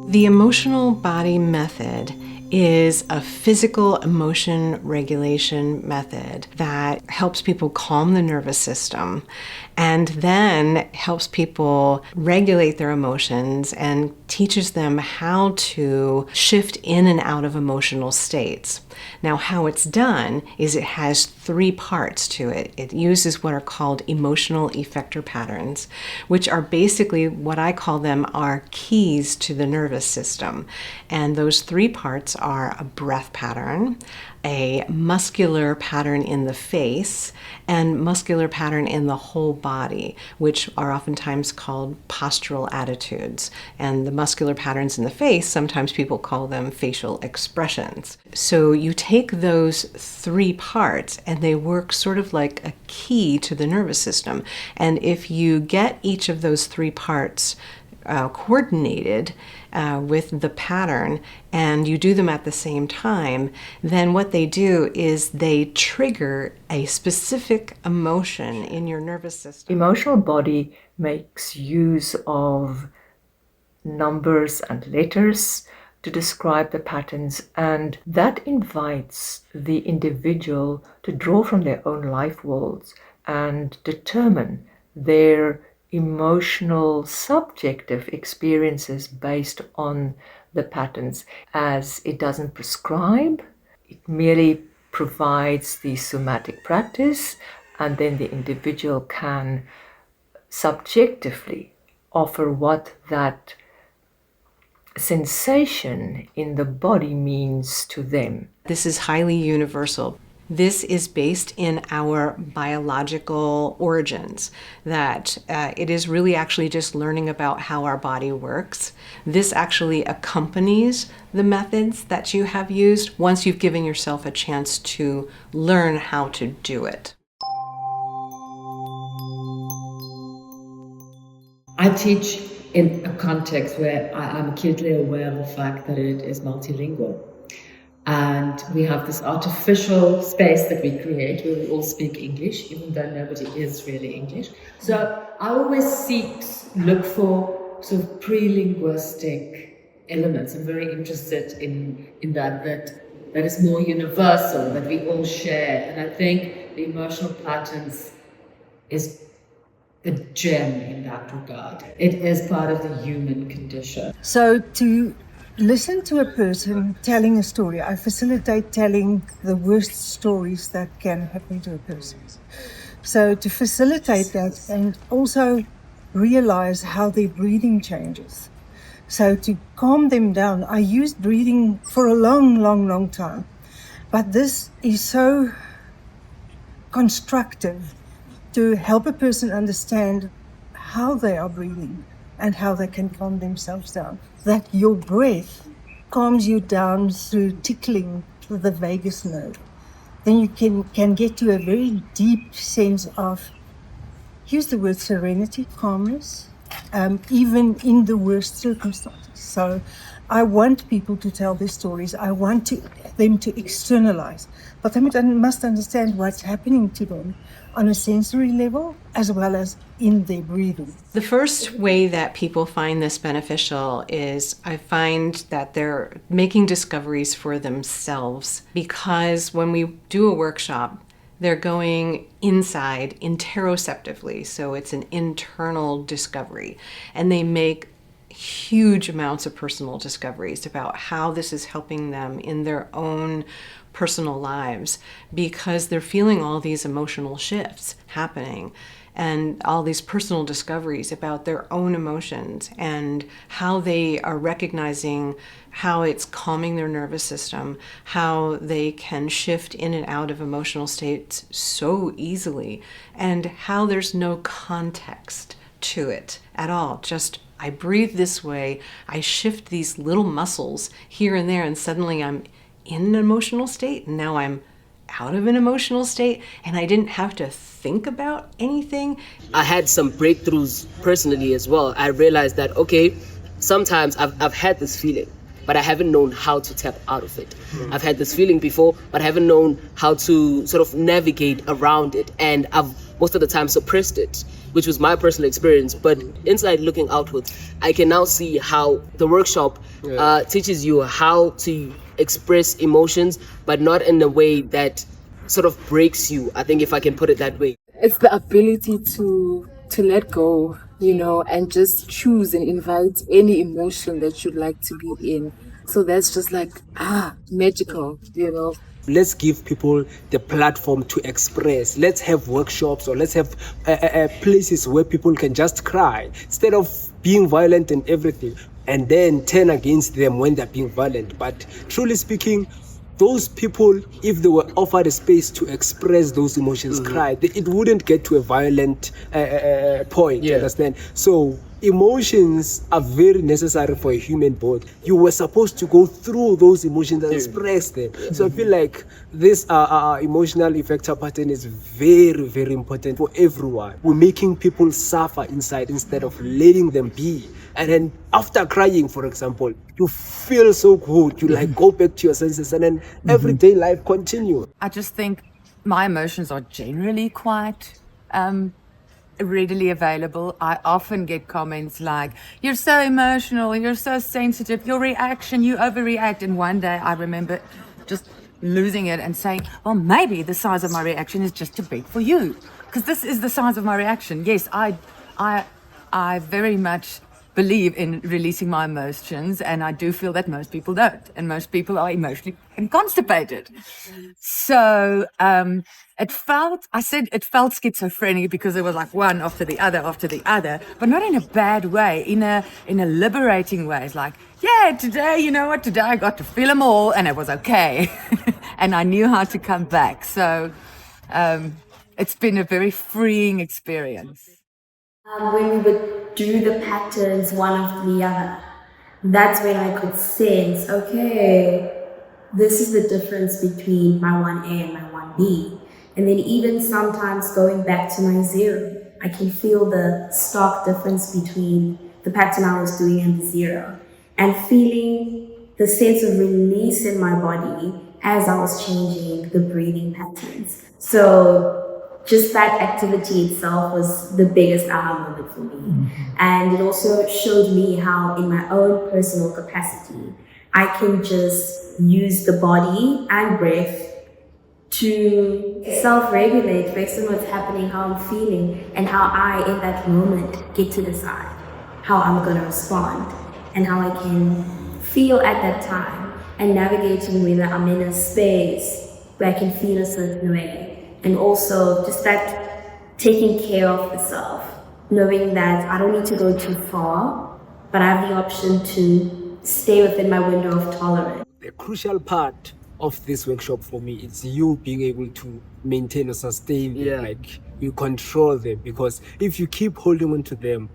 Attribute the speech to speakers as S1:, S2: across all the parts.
S1: The emotional body method is a physical emotion regulation method that helps people calm the nervous system and then helps people regulate their emotions and teaches them how to shift in and out of emotional states. Now, how it's done is it has 3 parts to it. It uses what are called emotional effector patterns, which are basically what I call them are keys to the nervous system. And those 3 parts are a breath pattern, a muscular pattern in the face, and muscular pattern in the whole body, which are oftentimes called postural attitudes. And the muscular patterns in the face, sometimes people call them facial expressions. So you take those 3 parts and they work sort of like a key to the nervous system. And if you get each of those 3 parts coordinated with the pattern and you do them at the same time, then what they do is they trigger a specific emotion in your nervous system.
S2: Emotional body makes use of numbers and letters to describe the patterns, and that invites the individual to draw from their own life worlds and determine their emotional subjective experiences based on the patterns. As it doesn't prescribe, it merely provides the somatic practice, and then the individual can subjectively offer what that sensation in the body means to them.
S1: This is highly universal. This is based in our biological origins, that it is really actually just learning about how our body works. This actually accompanies the methods that you have used once you've given yourself a chance to learn how to do it.
S3: I teach in a context where I'm acutely aware of the fact that it is multilingual. And we have this artificial space that we create where we all speak English, even though nobody is really English. So I always look for sort of pre-linguistic elements. I'm very interested in that is more universal, that we all share. And I think the emotional patterns is a gem in that regard. It is part of the human condition.
S4: So to listen to a person telling a story, I facilitate telling the worst stories that can happen to a person. So to facilitate that and also realize how their breathing changes. So to calm them down, I used breathing for a long time. But this is so constructive to help a person understand how they are breathing and how they can calm themselves down. That your breath calms you down through tickling the vagus nerve. Then you can get to a very deep sense of, use the word serenity, calmness, even in the worst circumstances. So I want people to tell their stories. I want them to externalize, but they must understand what's happening to them on a sensory level as well as in their breathing.
S1: The first way that people find this beneficial is I find that they're making discoveries for themselves, because when we do a workshop, they're going inside interoceptively, so it's an internal discovery, and they make huge amounts of personal discoveries about how this is helping them in their own personal lives, because they're feeling all these emotional shifts happening and all these personal discoveries about their own emotions and how they are recognizing how it's calming their nervous system, how they can shift in and out of emotional states so easily, and how there's no context to it at all. Just I breathe this way, I shift these little muscles here and there, and suddenly I'm in an emotional state, and now I'm out of an emotional state, and I didn't have to think about anything.
S5: I had some breakthroughs personally as well. I realized that, okay, sometimes I've had this feeling, but I haven't known how to tap out of it. I've had this feeling before, but I haven't known how to sort of navigate around it, and I've most of the time suppressed it. which was my personal experience. But inside looking outwards, I can now see how the workshop teaches you how to express emotions, but not in a way that sort of breaks you. I think, if I can put it that way.
S6: It's the ability to let go, and just choose and invite any emotion that you'd like to be in. So that's just like magical.
S7: Let's give people the platform to express. Let's have workshops, or let's have places where people can just cry instead of being violent and everything, and then turn against them when they're being violent. But truly speaking, those people, if they were offered a space to express those emotions, cry, it wouldn't get to a violent point, you understand? So emotions are very necessary for a human body. You were supposed to go through those emotions and express them. So I feel like this emotional effector pattern is very, very important for everyone. We're making people suffer inside instead of letting them be. And then after crying, for example, you feel so good. You go back to your senses, and then everyday life continue.
S8: I just think my emotions are generally quite readily available. I often get comments like, "You're so emotional, you're so sensitive, your reaction, you overreact." And one day I remember just losing it and saying, well, maybe the size of my reaction is just too big for you, because this is the size of my reaction. Yes, I very much believe in releasing my emotions, and I do feel that most people don't, and most people are emotionally constipated. So it felt schizophrenic, because it was like one after the other, but not in a bad way, in a liberating way. It's like, yeah, today, you know what, today I got to feel them all, and it was okay. And I knew how to come back. So it's been a very freeing experience.
S9: When we would do the patterns one after the other, that's when I could sense, okay, this is the difference between my 1A and my 1B. And then even sometimes going back to my 0, I can feel the stark difference between the pattern I was doing and the 0, and feeling the sense of release in my body as I was changing the breathing patterns. So just that activity itself was the biggest aha moment for me. And it also showed me how in my own personal capacity, I can just use the body and breath to self-regulate based on what's happening, how I'm feeling, and how I, in that moment, get to decide how I'm going to respond and how I can feel at that time, and navigating whether I'm in a space where I can feel a certain way. And also just that taking care of the self, knowing that I don't need to go too far, but I have the option to stay within my window of tolerance.
S7: The crucial part of this workshop for me is you being able to maintain or sustain them, you control them, because if you keep holding on to them,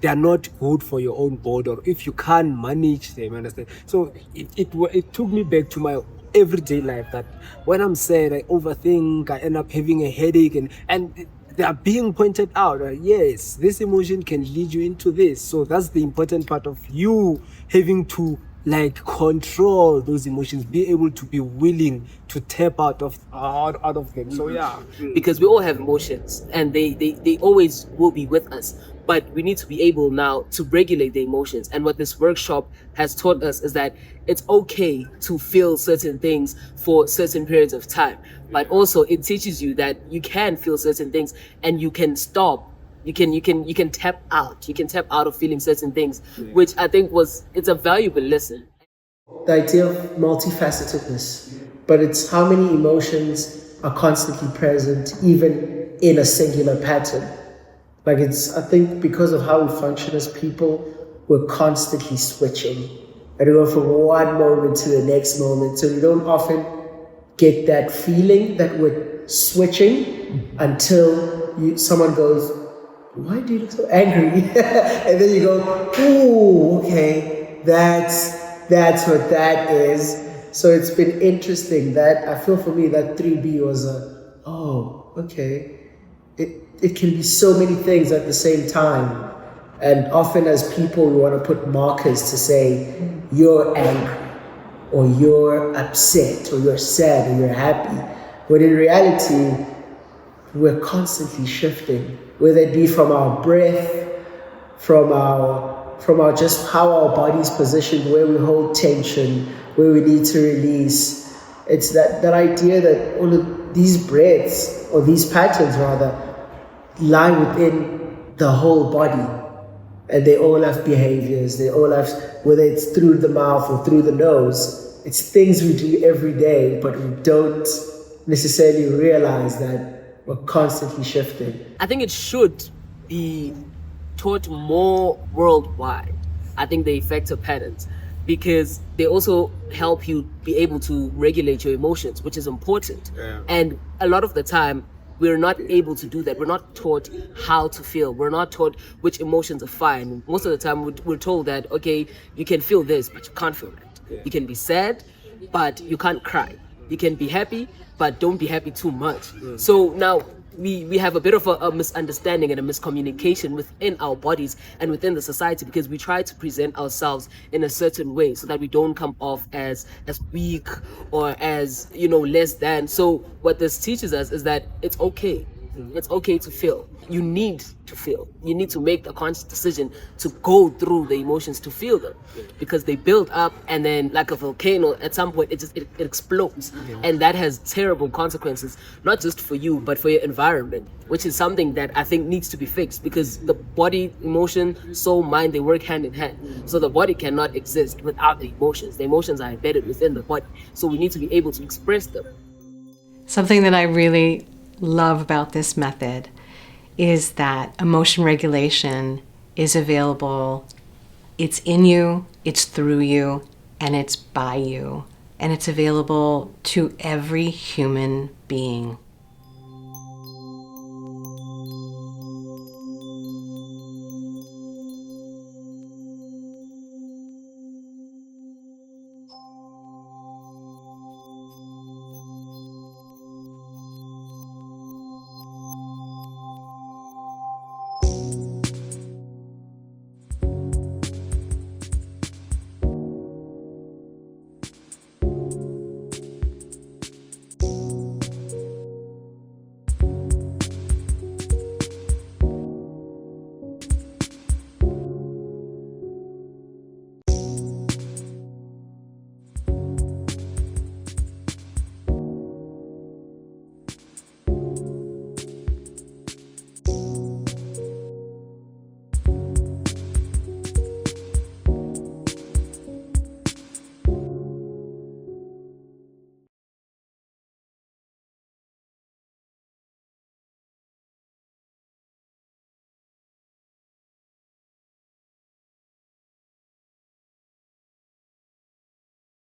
S7: they're not good for your own body, or if you can't manage them, understand? So it took me back to my everyday life, that when I'm sad, I overthink, I end up having a headache, and they are being pointed out, yes, this emotion can lead you into this. So that's the important part of you having to control those emotions, be able to be willing to tap out of them. So
S5: because we all have emotions, and they always will be with us, but we need to be able now to regulate the emotions. And what this workshop has taught us is that it's okay to feel certain things for certain periods of time, but also it teaches you that you can feel certain things and you can stop. You can tap out. You can tap out of feeling certain things, which I think it's a valuable lesson.
S10: The idea of multifacetedness, but it's how many emotions are constantly present, even in a singular pattern. I think because of how we function as people, we're constantly switching. And we go from one moment to the next moment. So we don't often get that feeling that we're switching until someone goes, why do you look so angry? And then you go, ooh, okay, that's what that is. So it's been interesting that I feel for me that 3B was okay. It can be so many things at the same time. And often as people, we want to put markers to say, you're angry, or you're upset, or you're sad, or you're happy. But in reality, we're constantly shifting. whether it be from our breath, from our just how our body's positioned, where we hold tension, where we need to release. It's that idea that all of these breaths, or these patterns rather, lie within the whole body. And they all have behaviors, they all have, whether it's through the mouth or through the nose, it's things we do every day, but we don't necessarily realize that we're constantly shifting.
S5: I think it should be taught more worldwide. I think the effective patterns, because they also help you be able to regulate your emotions, which is important. Yeah. And a lot of the time, we're not able to do that. We're not taught how to feel. We're not taught which emotions are fine. Most of the time, we're told that, okay, you can feel this, but you can't feel that. Yeah. You can be sad, but you can't cry. You can be happy, but don't be happy too much. Mm. So now we have a bit of a misunderstanding and a miscommunication within our bodies and within the society, because we try to present ourselves in a certain way so that we don't come off as weak or as, less than. So what this teaches us is that it's okay. It's okay to feel. You need to feel. You need to make the conscious decision to go through the emotions to feel them, because they build up, and then like a volcano, at some point it explodes, and that has terrible consequences, not just for you but for your environment, which is something that I think needs to be fixed, because the body, emotion, soul, mind, they work hand in hand. So the body cannot exist without the emotions. The emotions are embedded within the body, so we need to be able to express them.
S1: Something that I really love about this method is that emotion regulation is available. It's in you, it's through you, and it's by you. And it's available to every human being.